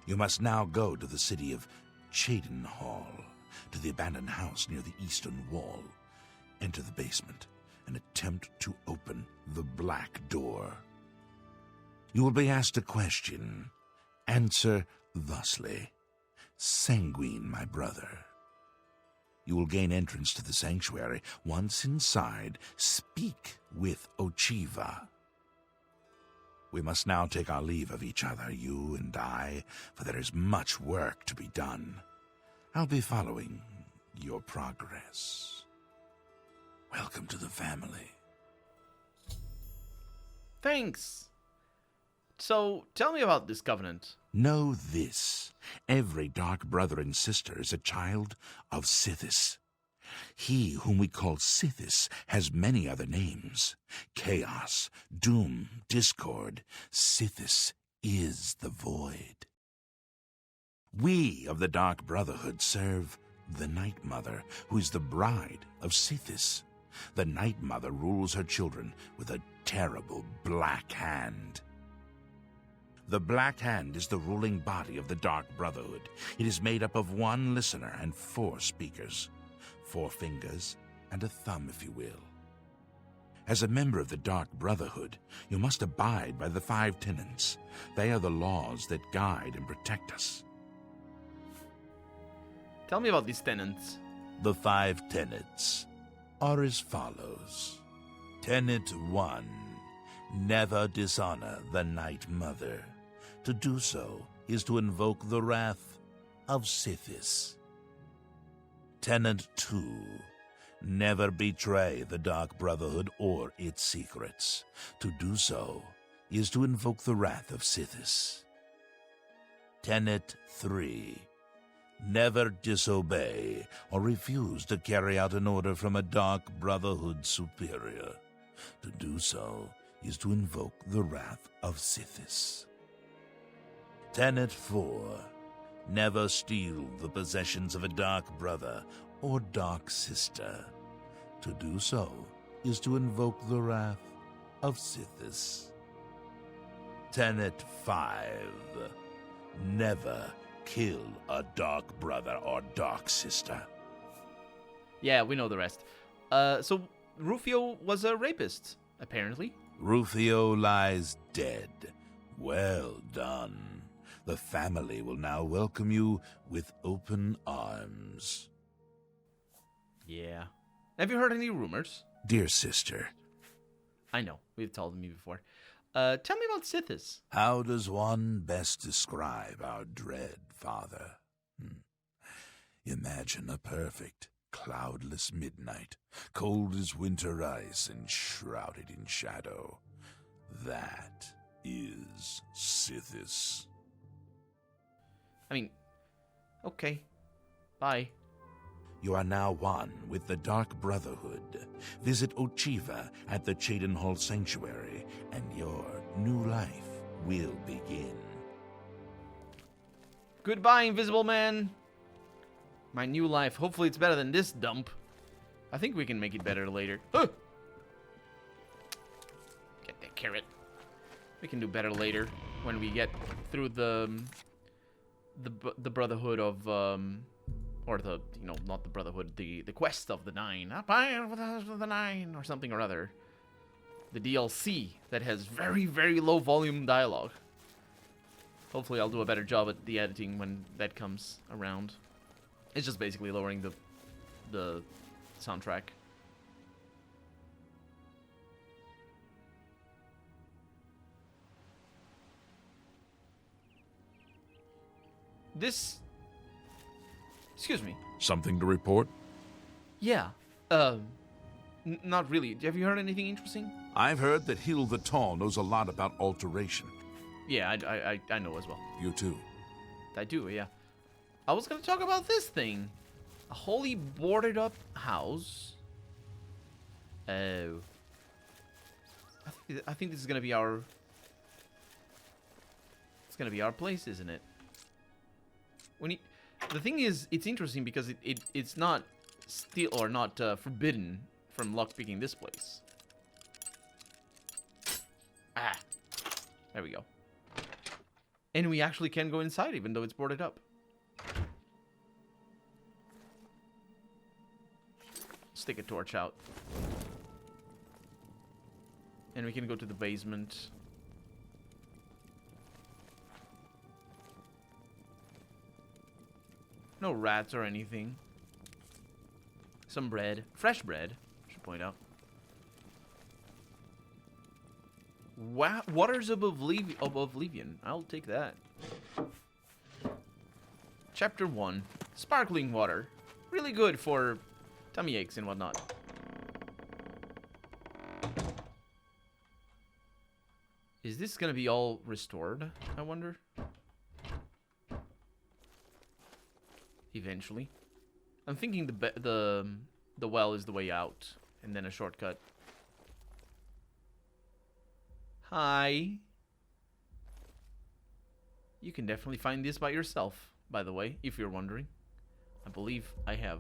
You must now go to the city of Cheydinhal, to the abandoned house near the eastern wall. Enter the basement and attempt to open the black door. You will be asked a question. Answer thusly. Sanguine, my brother. You will gain entrance to the sanctuary. Once inside, speak with Ochiva. We must now take our leave of each other, you and I, for there is much work to be done. I'll be following your progress. Welcome to the family. Thanks. So, tell me about this covenant. Know this. Every dark brother and sister is a child of Sithis. He whom we call Sithis has many other names. Chaos, Doom, Discord. Sithis is the void. We of the Dark Brotherhood serve the Night Mother, who is the bride of Sithis. The Night Mother rules her children with a terrible black hand. The Black Hand is the ruling body of the Dark Brotherhood. It is made up of one listener and 4 speakers. 4 fingers and a thumb, if you will. As a member of the Dark Brotherhood, you must abide by the 5 tenets. They are the laws that guide and protect us. Tell me about these tenets. The 5 tenets are as follows. Tenet 1. Never dishonor the Night Mother. To do so is to invoke the wrath of Sithis. Tenet 2. Never betray the Dark Brotherhood or its secrets. To do so is to invoke the wrath of Sithis. Tenet 3. Never disobey or refuse to carry out an order from a Dark Brotherhood superior. To do so is to invoke the wrath of Sithis. Tenet 4. Never steal the possessions of a Dark Brother or Dark Sister. To do so is to invoke the wrath of Sithis. Tenet 5. Never kill a Dark Brother or Dark Sister. Yeah, we know the rest. So Rufio was a rapist, apparently. Rufio lies dead. Well done. The family will now welcome you with open arms. Yeah. Have you heard any rumors? Dear sister, I know, we've told me before. Tell me about Sithis. how does one best describe our dread father? Imagine a perfect, cloudless midnight, cold as winter ice and shrouded in shadow. That is Sithis. I mean, okay. Bye. You are now one with the Dark Brotherhood. Visit Ochiva at the Cheydinhal Sanctuary, and your new life will begin. Goodbye, Invisible Man. My new life. Hopefully it's better than this dump. I think we can make it better later. Get that carrot. We can do better later when we get through the Brotherhood of or the, you know, not the Brotherhood, the quest of the 9. The 9 or something or other. The DLC that has very, very low volume dialogue. Hopefully I'll do a better job at the editing when that comes around. It's just basically lowering the soundtrack. This... Excuse me. Something to report? Yeah. Not really. Have you heard anything interesting? I've heard that Hill the Tall knows a lot about alteration. Yeah, I know as well. You too. I do, yeah. I was going to talk about this thing. A wholly boarded up house. Oh. I think this is going to be our... It's going to be our place, isn't it? The thing is, it's interesting because it's not still or not forbidden from lockpicking this place. Ah. There we go. And we actually can go inside, even though it's boarded up. Stick a torch out. And we can go to the basement. No rats or anything. Some bread. Fresh bread, I should point out. Waters of Oblivion. I'll take that. Chapter 1. Sparkling water. Really good for tummy aches and whatnot. Is this gonna be all restored, I wonder? Eventually. I'm thinking the well is the way out, and then a shortcut. Hi. You can definitely find this by yourself, by the way, if you're wondering. I believe I have.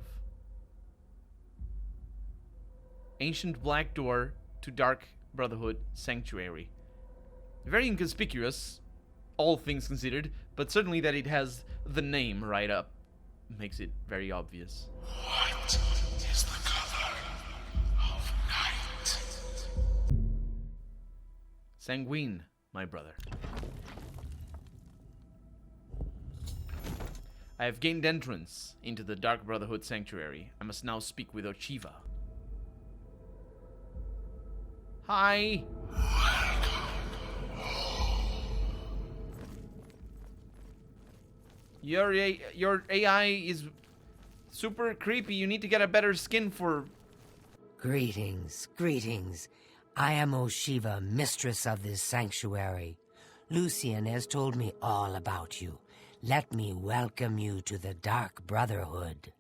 Ancient black door to dark brotherhood sanctuary. Very inconspicuous, all things considered, but certainly that it has the name right up makes it very obvious. What is the color of night? Sanguine, my brother. I have gained entrance into the Dark Brotherhood Sanctuary. I must now speak with Ochiva. Hi. Your AI is super creepy. You need to get a better skin for... Greetings, greetings. I am Oshiva, mistress of this sanctuary. Lucian has told me all about you. Let me welcome you to the Dark Brotherhood.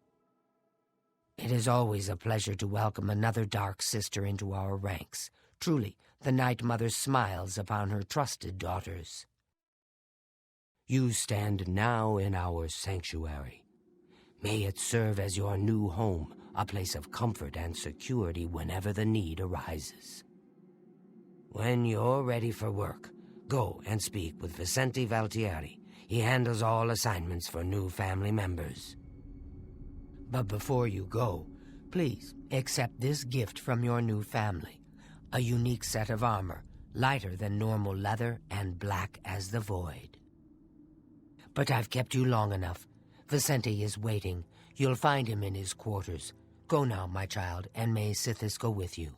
It is always a pleasure to welcome another Dark Sister into our ranks. Truly, the Night Mother smiles upon her trusted daughters. You stand now in our sanctuary. May it serve as your new home, a place of comfort and security whenever the need arises. When you're ready for work, go and speak with Vicente Valtieri. He handles all assignments for new family members. But before you go, please accept this gift from your new family. A unique set of armor, lighter than normal leather and black as the void. But I've kept you long enough. Vicente is waiting. You'll find him in his quarters. Go now, my child, and may Sithis go with you.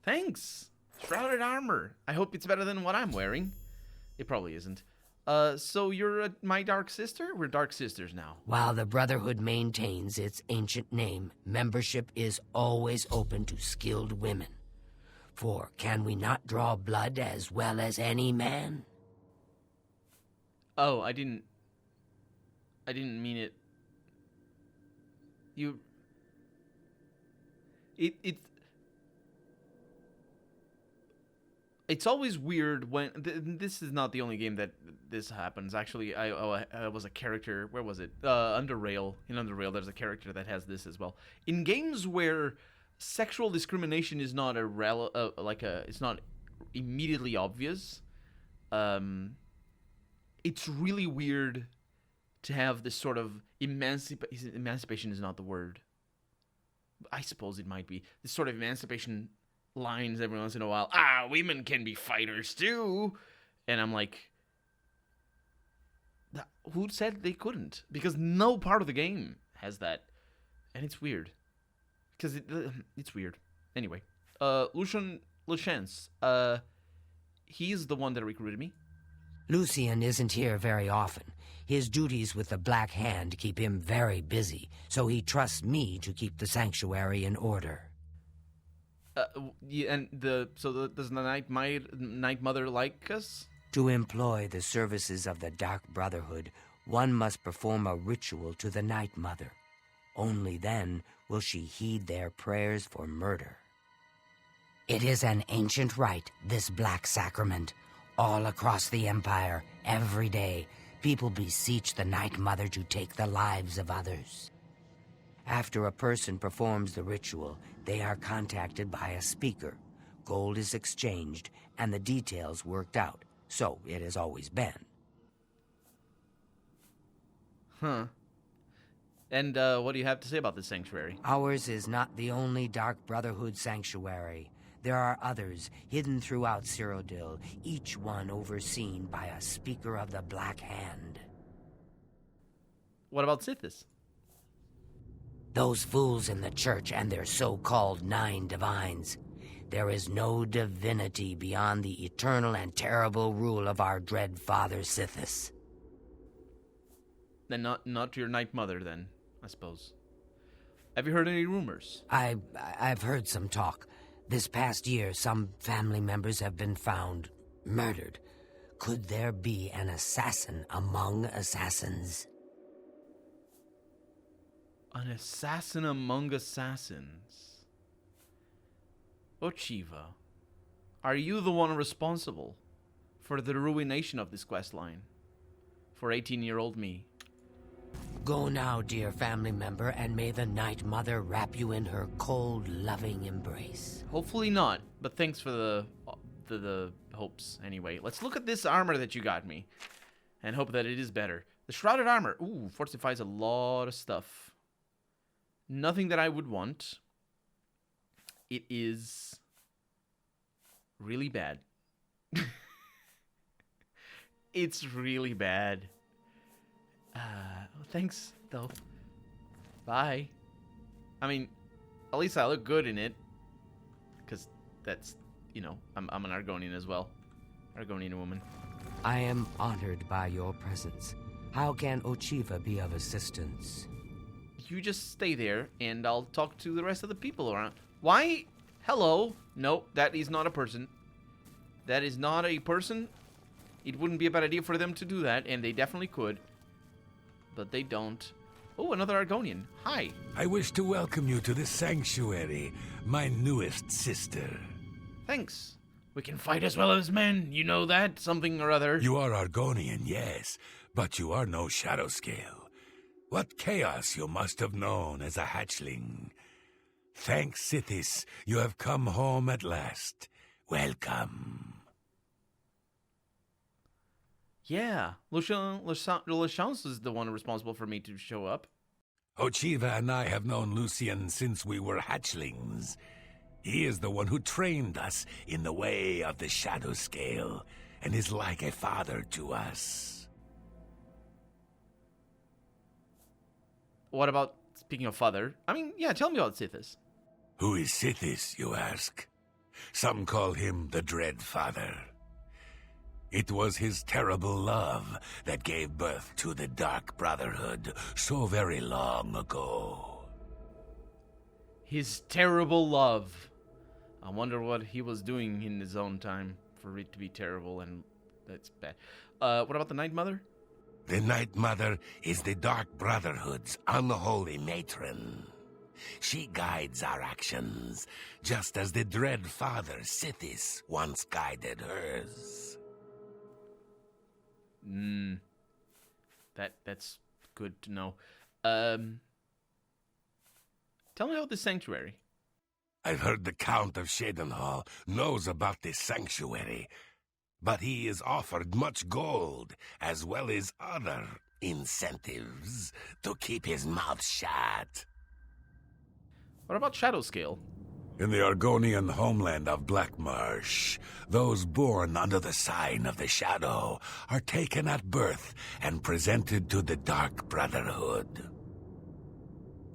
Thanks. Shrouded armor. I hope it's better than what I'm wearing. It probably isn't. So you're my Dark Sister? We're Dark Sisters now. While the Brotherhood maintains its ancient name, membership is always open to skilled women. For can we not draw blood as well as any man? Oh, I didn't mean it. It's always weird when this is not the only game that this happens. Actually, I was a character. Where was it? Underrail. In Underrail, there's a character that has this as well. In games where sexual discrimination is not it's not immediately obvious. It's really weird to have this sort of emancipation is not the word. I suppose it might be. This sort of emancipation lines every once in a while. Women can be fighters too. And I'm like, who said they couldn't? Because no part of the game has that. And it's weird. Because it's weird. Anyway, Lucian Lachance, he's the one that recruited me. Lucian isn't here very often. His duties with the Black Hand keep him very busy, so he trusts me to keep the sanctuary in order. Does the Night Mother like us? To employ the services of the Dark Brotherhood, one must perform a ritual to the Night Mother. Only then will she heed their prayers for murder. It is an ancient rite, this black sacrament. All across the Empire, every day, people beseech the Night Mother to take the lives of others. After a person performs the ritual, they are contacted by a speaker. Gold is exchanged, and the details worked out. So it has always been. Huh. And what do you have to say about this sanctuary? Ours is not the only Dark Brotherhood sanctuary. There are others hidden throughout Cyrodiil, each one overseen by a Speaker of the Black Hand. What about Sithis? Those fools in the church and their so-called 9 divines. There is no divinity beyond the eternal and terrible rule of our dread father Sithis. Then not your Night Mother, then, I suppose. Have you heard any rumors? I've heard some talk. This past year, some family members have been found murdered. Could there be an assassin among assassins? An assassin among assassins. Ochiva, are you the one responsible for the ruination of this quest line? For 18-year-old me? Go now, dear family member, and may the Night Mother wrap you in her cold, loving embrace. Hopefully not, but thanks for the hopes anyway. Let's look at this armor that you got me and hope that it is better. The Shrouded Armor. Ooh, fortifies a lot of stuff. Nothing that I would want. It is really bad. It's really bad. Thanks, though. Bye. I mean, at least I look good in it. Because that's, you know, I'm an Argonian as well. Argonian woman. I am honored by your presence. How can Ochiva be of assistance? You just stay there, and I'll talk to the rest of the people around. Why? Hello? No, that is not a person. That is not a person. It wouldn't be a bad idea for them to do that, and they definitely could. But they don't. Oh, another Argonian. Hi. I wish to welcome you to this sanctuary, my newest sister. Thanks. We can fight as well as men. You know that? Something or other. You are Argonian, yes, but you are no shadow scale. What chaos you must have known as a hatchling. Thanks, Sithis, you have come home at last. Welcome. Yeah, Lachance is the one responsible for me to show up. Ochiva and I have known Lucian since we were hatchlings. He is the one who trained us in the way of the shadow scale, and is like a father to us. What about, speaking of father, I mean, yeah, tell me about Sithis. Who is Sithis, you ask? Some call him the Dread Father. It was his terrible love that gave birth to the Dark Brotherhood so very long ago. His terrible love. I wonder what he was doing in his own time for it to be terrible, and that's bad. What about the Night Mother? The Night Mother is the Dark Brotherhood's unholy matron. She guides our actions, just as the Dread Father Sithis once guided hers. That's good to know. Tell me about the sanctuary. I've heard the Count of Shadenhall knows about this sanctuary, but he is offered much gold, as well as other incentives, to keep his mouth shut. What about Shadowscale? In the Argonian homeland of Blackmarsh, those born under the sign of the Shadow are taken at birth and presented to the Dark Brotherhood.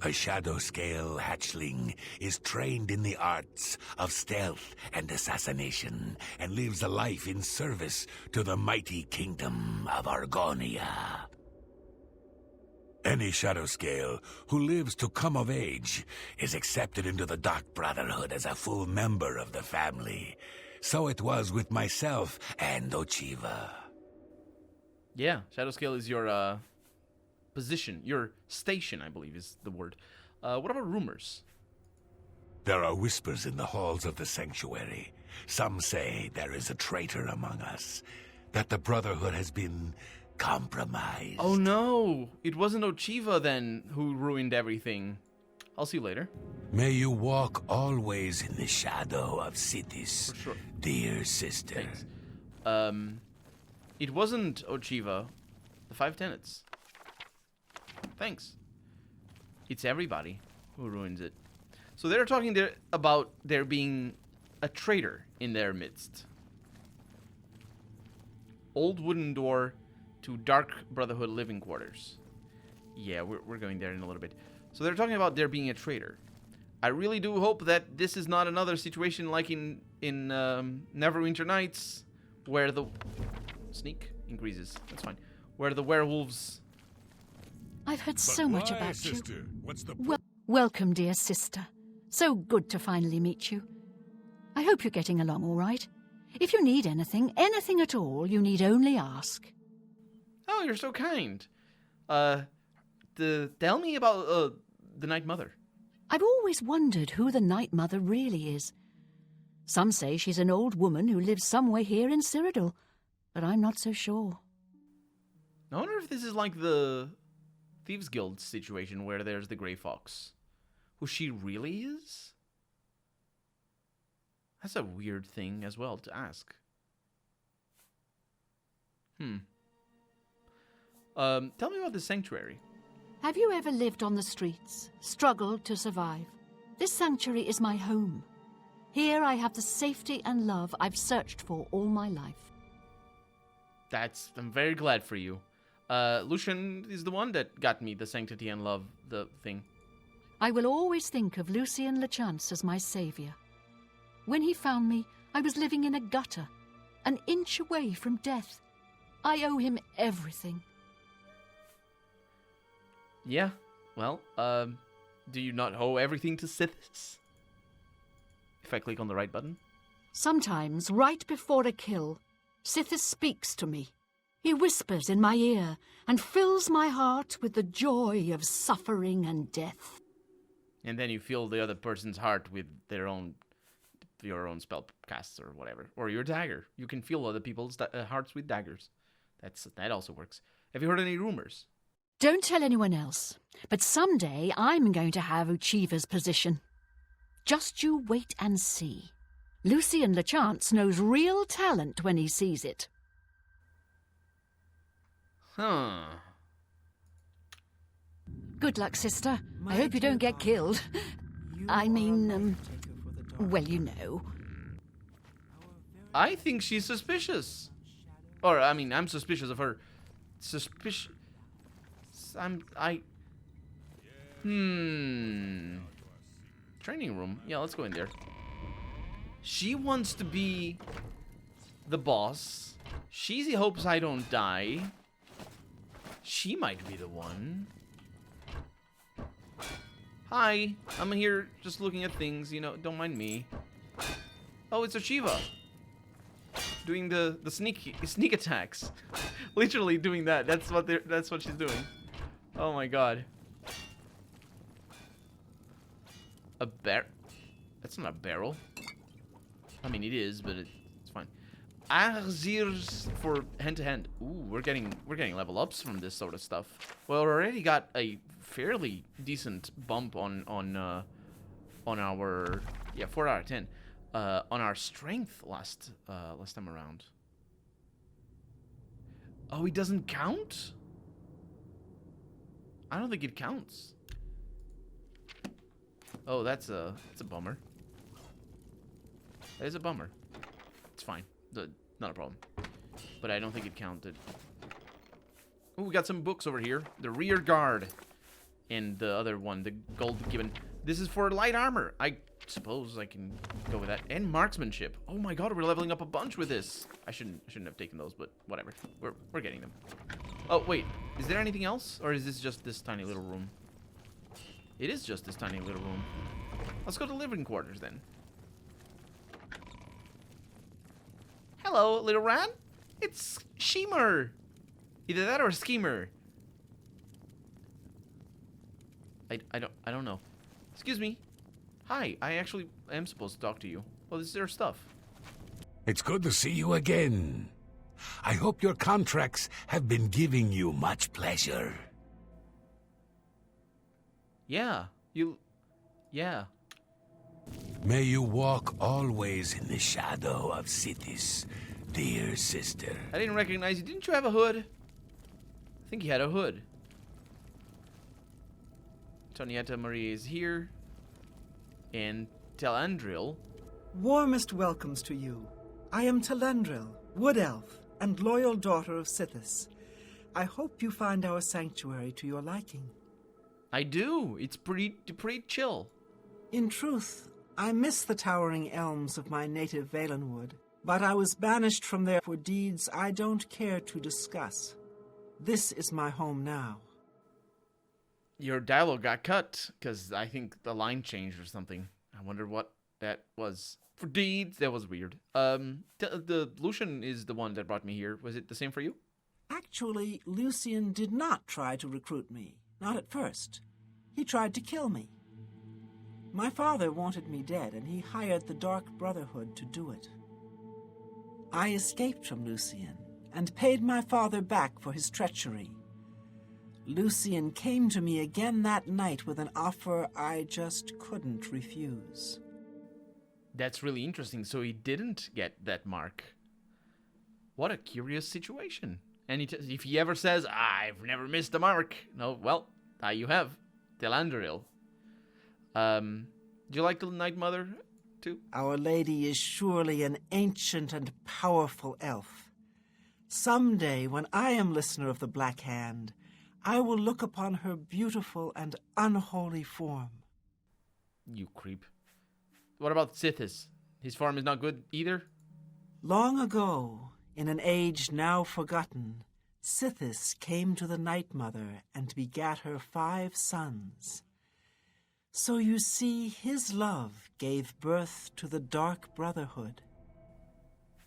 A Shadowscale hatchling is trained in the arts of stealth and assassination, and lives a life in service to the mighty kingdom of Argonia. Any Shadowscale who lives to come of age is accepted into the Dark Brotherhood as a full member of the family. So it was with myself and Ochiva. Yeah, Shadowscale is your position, your station, I believe is the word. What about rumors? There are whispers in the halls of the sanctuary. Some say there is a traitor among us, that the Brotherhood has been compromised. Oh no, it wasn't Ochiva then who ruined everything. I'll see you later. May you walk always in the shadow of Sithis, For sure. dear sister. Thanks. It wasn't Ochiva. The 5 tenets. Thanks. It's everybody who ruins it. So they're talking there about there being a traitor in their midst. Old wooden door to Dark Brotherhood living quarters. Yeah, we're going there in a little bit. So they're talking about there being a traitor. I really do hope that this is not another situation like in Neverwinter Nights, where the sneak increases. That's fine. Where the werewolves. I've heard so much about sister? you. What's the Welcome, dear sister. So good to finally meet you. I hope you're getting along all right. If you need anything at all, you need only ask. Oh, you're so kind. Tell me about the Night Mother. I've always wondered who the Night Mother really is. Some say she's an old woman who lives somewhere here in Cyrodiil, but I'm not so sure. I wonder if this is like the Thieves Guild situation where there's the Grey Fox. Who she really is? That's a weird thing as well to ask. Tell me about the sanctuary. Have you ever lived on the streets, struggled to survive? This sanctuary is my home. Here I have the safety and love I've searched for all my life. I'm very glad for you. Lucian is the one that got me the sanctity and love, the thing. I will always think of Lucien Lechance as my savior. When he found me, I was living in a gutter, an inch away from death. I owe him everything. Yeah, well, do you not owe everything to Sithis? If I click on the right button? Sometimes, right before a kill, Sithis speaks to me. He whispers in my ear and fills my heart with the joy of suffering and death. And then you fill the other person's heart with your own spell casts or whatever. Or your dagger. You can fill other people's hearts with daggers. That also works. Have you heard any rumors? Don't tell anyone else, but someday I'm going to have Uchiva's position. Just you wait and see. Lucien Lechance knows real talent when he sees it. Huh. Good luck, sister. I hope you don't get killed. I mean, well, you know. I think she's suspicious. Or, I mean, I'm suspicious of her. Training room. Yeah, let's go in there. She wants to be the boss. She hopes I don't die. She might be the one. Hi, I'm here just looking at things, don't mind me. Oh, it's Ochiva. Doing the sneak attacks. Literally doing that. That's what she's doing. Oh my god. A bear? That's not a barrel. I mean, it is, but it's fine. Arzirs for hand-to-hand. Ooh, we're getting level ups from this sort of stuff. Well, we already got a fairly decent bump on our 4 out of 10 on our strength last time around. Oh, it doesn't count? I don't think it counts. Oh, that's a bummer. That is a bummer. It's fine. Not a problem. But I don't think it counted. Oh, we got some books over here. The rear guard. And the other one, the gold given. This is for light armor. I suppose I can go with that. And marksmanship. Oh my god, we're leveling up a bunch with this. I shouldn't have taken those, but whatever. We're getting them. Oh, wait. Is there anything else? Or is this just this tiny little room? It is just this tiny little room. Let's go to living quarters then. Hello, little rat. It's Schemer. Either that or a schemer. I don't know. Excuse me. Hi, I actually am supposed to talk to you. Well, this is your stuff. It's good to see you again. I hope your contracts have been giving you much pleasure. Yeah, yeah. May you walk always in the shadow of cities, dear sister. I didn't recognize you. Didn't you have a hood? I think you had a hood. Tonietta Marie is here. And Telandril. Warmest welcomes to you. I am Telendril, Wood Elf, and loyal daughter of Sithis. I hope you find our sanctuary to your liking. I do. It's pretty chill. In truth, I miss the towering elms of my native Valenwood, but I was banished from there for deeds I don't care to discuss. This is my home now. Your dialogue got cut, because I think the line changed or something. I wonder what that was. For deeds, that was weird. The Lucian is the one that brought me here. Was it the same for you? Actually, Lucian did not try to recruit me. Not at first. He tried to kill me. My father wanted me dead, and he hired the Dark Brotherhood to do it. I escaped from Lucian, and paid my father back for his treachery. Lucian came to me again that night with an offer I just couldn't refuse. That's really interesting. So he didn't get that mark. What a curious situation. And if he ever says, I've never missed a mark. No, well, you have. Telandril. Do you like the Night Mother, too? Our Lady is surely an ancient and powerful elf. Someday, when I am listener of the Black Hand, I will look upon her beautiful and unholy form. You creep. What about Sithis? His form is not good either? Long ago, in an age now forgotten, Sithis came to the Night Mother and begat her 5 sons. So you see, his love gave birth to the Dark Brotherhood.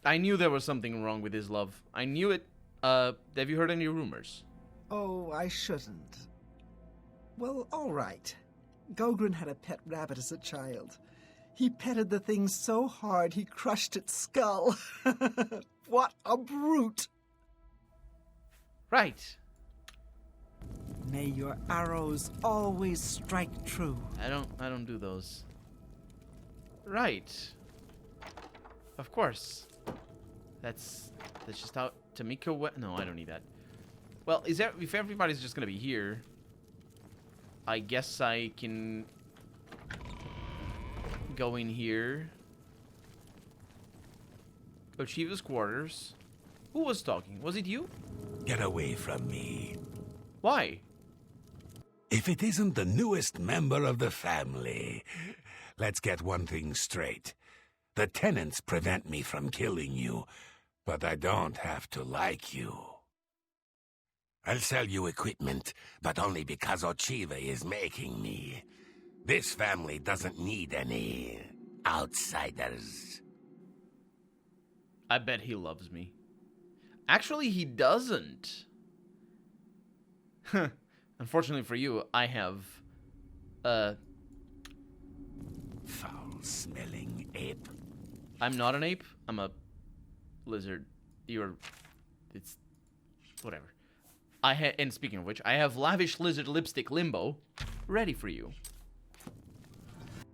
I knew there was something wrong with his love. I knew it. Have you heard any rumors? Oh, I shouldn't. Well, all right. Gogren had a pet rabbit as a child. He petted the thing so hard he crushed its skull. What a brute! Right. May your arrows always strike true. I don't do those. Right. Of course. That's just how Tamiko no, I don't need that. Well, if everybody's just gonna be here, I guess I can go in here. Ochiva's quarters. Who was talking? Was it you? Get away from me. Why? If it isn't the newest member of the family. Let's get one thing straight. The tenants prevent me from killing you, but I don't have to like you. I'll sell you equipment, but only because Ochiva is making me. This family doesn't need any outsiders. I bet he loves me. Actually, he doesn't. Unfortunately for you, I have foul-smelling ape. I'm not an ape. I'm a lizard. It's whatever. And speaking of which, I have lavish lizard lipstick limbo ready for you.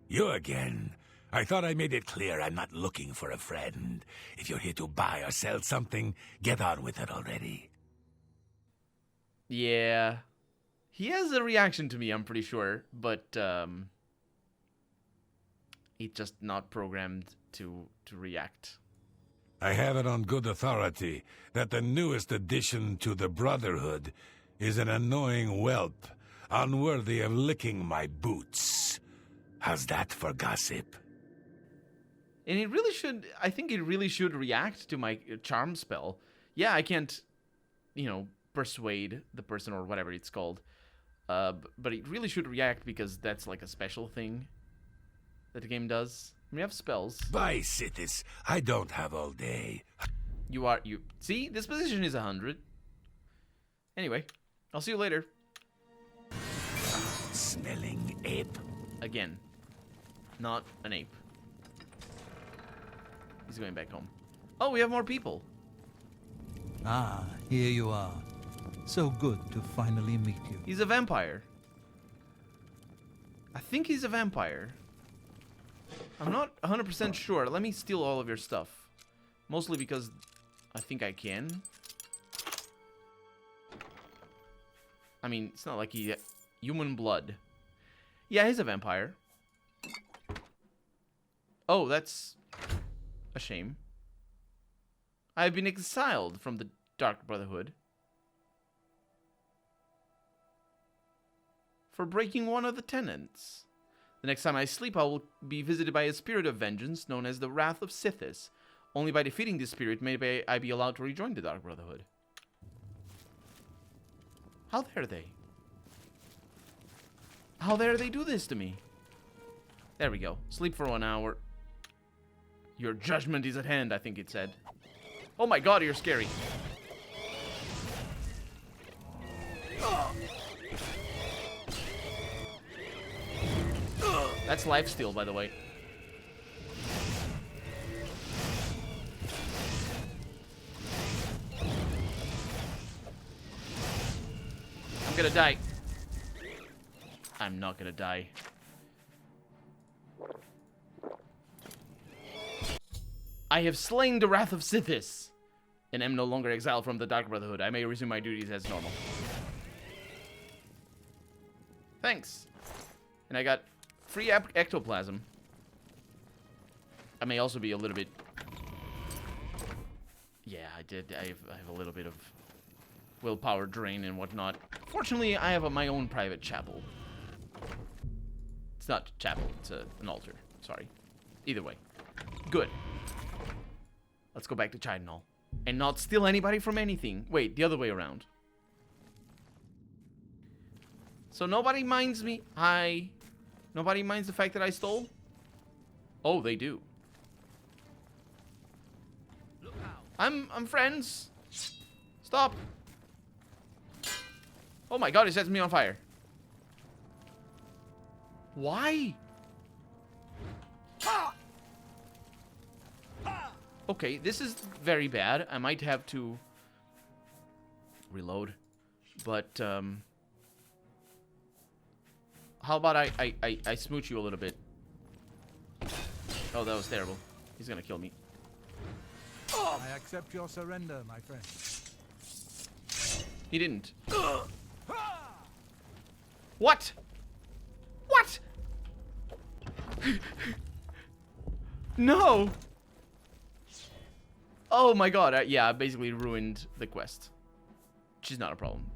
You again. I thought I made it clear I'm not looking for a friend. If you're here to buy or sell something, get on with it already. Yeah. He has a reaction to me, I'm pretty sure, but he's just not programmed to react. I have it on good authority that the newest addition to the Brotherhood is an annoying whelp, unworthy of licking my boots. How's that for gossip? And it really should, I think it really should react to my charm spell. Yeah, I can't, persuade the person or whatever it's called. But it really should react because that's like a special thing that the game does. We have spells. Bye, Sithis. I don't have all day. You see, this position is 100. Anyway, I'll see you later. Smelling ape. Again, not an ape. He's going back home. Oh, we have more people. Ah, here you are. So good to finally meet you. He's a vampire. I think he's a vampire. I'm not 100% sure. Let me steal all of your stuff. Mostly because I think I can. I mean, it's not like he... Human blood. Yeah, he's a vampire. Oh, that's a shame. I have been exiled from the Dark Brotherhood for breaking one of the tenets. The next time I sleep, I will be visited by a spirit of vengeance known as the Wrath of Sithis. Only by defeating this spirit may I be allowed to rejoin the Dark Brotherhood. How dare they? How dare they do this to me? There we go. Sleep for 1 hour. Your judgment is at hand, I think it said. Oh my god, you're scary. That's lifesteal, by the way. I'm gonna die. I'm not gonna die. I have slain the Wrath of Sithis, and am no longer exiled from the Dark Brotherhood. I may resume my duties as normal. Thanks. And I got free ectoplasm. I may also be a little bit... Yeah, I did. I have a little bit of willpower drain and whatnot. Fortunately, I have my own private chapel. It's not chapel, it's an altar. Sorry. Either way. Good. Let's go back to Chidenhall. And not steal anybody from anything. Wait, the other way around. So nobody minds me. Hi. Nobody minds the fact that I stole? Oh, they do. I'm friends. Stop. Oh my god, he sets me on fire. Why? Okay, this is very bad. I might have to reload. But, how about I smooch you a little bit? Oh, that was terrible. He's gonna kill me. I accept your surrender, my friend. He didn't. What? What? No! Oh my god, yeah, I basically ruined the quest. Which is not a problem.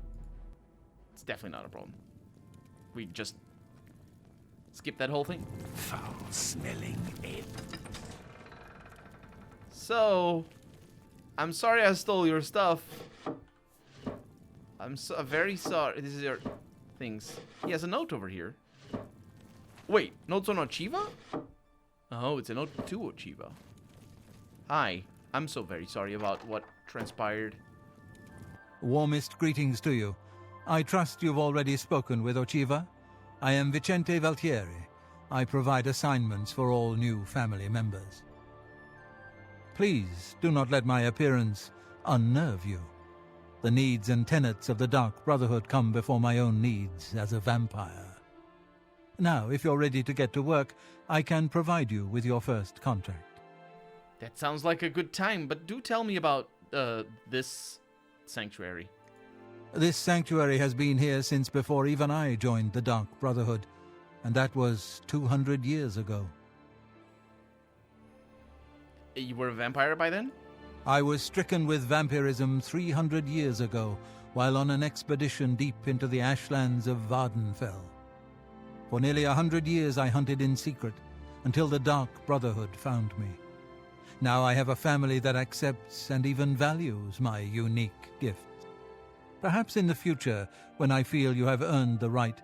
It's definitely not a problem. We just skip that whole thing. Foul-smelling ape. So, I'm sorry I stole your stuff. I'm very sorry. This is your things. He has a note over here. Wait, notes on Ochiva? Oh, it's a note to Ochiva. Hi, I'm so very sorry about what transpired. Warmest greetings to you. I trust you've already spoken with Ochiva. I am Vicente Valtieri. I provide assignments for all new family members. Please do not let my appearance unnerve you. The needs and tenets of the Dark Brotherhood come before my own needs as a vampire. Now, if you're ready to get to work, I can provide you with your first contract. That sounds like a good time, but do tell me about this sanctuary. This sanctuary has been here since before even I joined the Dark Brotherhood, and that was 200 years ago. You were a vampire by then? I was stricken with vampirism 300 years ago, while on an expedition deep into the ashlands of Vardenfell. For nearly 100 years I hunted in secret, until the Dark Brotherhood found me. Now I have a family that accepts and even values my unique gifts. Perhaps in the future, when I feel you have earned the right,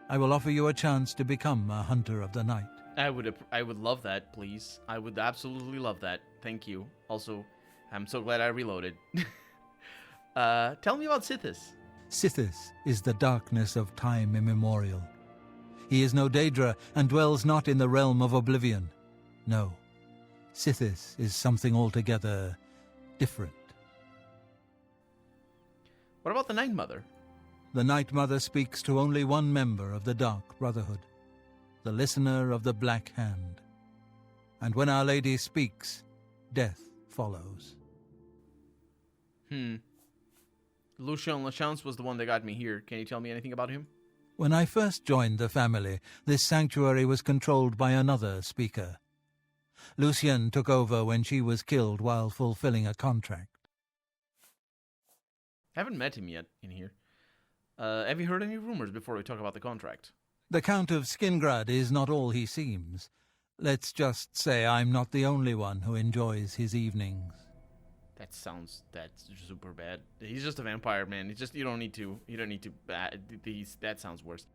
I will offer you a chance to become a hunter of the night. I would love that, please. I would absolutely love that. Thank you. Also, I'm so glad I reloaded. Tell me about Sithis. Sithis is the darkness of time immemorial. He is no Daedra and dwells not in the realm of Oblivion. No, Sithis is something altogether different. What about the Night Mother? The Night Mother speaks to only one member of the Dark Brotherhood, the Listener of the Black Hand. And when Our Lady speaks, death follows. Lucien Lachance was the one that got me here. Can you tell me anything about him? When I first joined the family, this sanctuary was controlled by another speaker. Lucien took over when she was killed while fulfilling a contract. I haven't met him yet in here. Have you heard any rumors before we talk about the contract? The Count of Skingrad is not all he seems. Let's just say I'm not the only one who enjoys his evenings. That's super bad. He's just a vampire, man. It's just you don't need to. That sounds worse.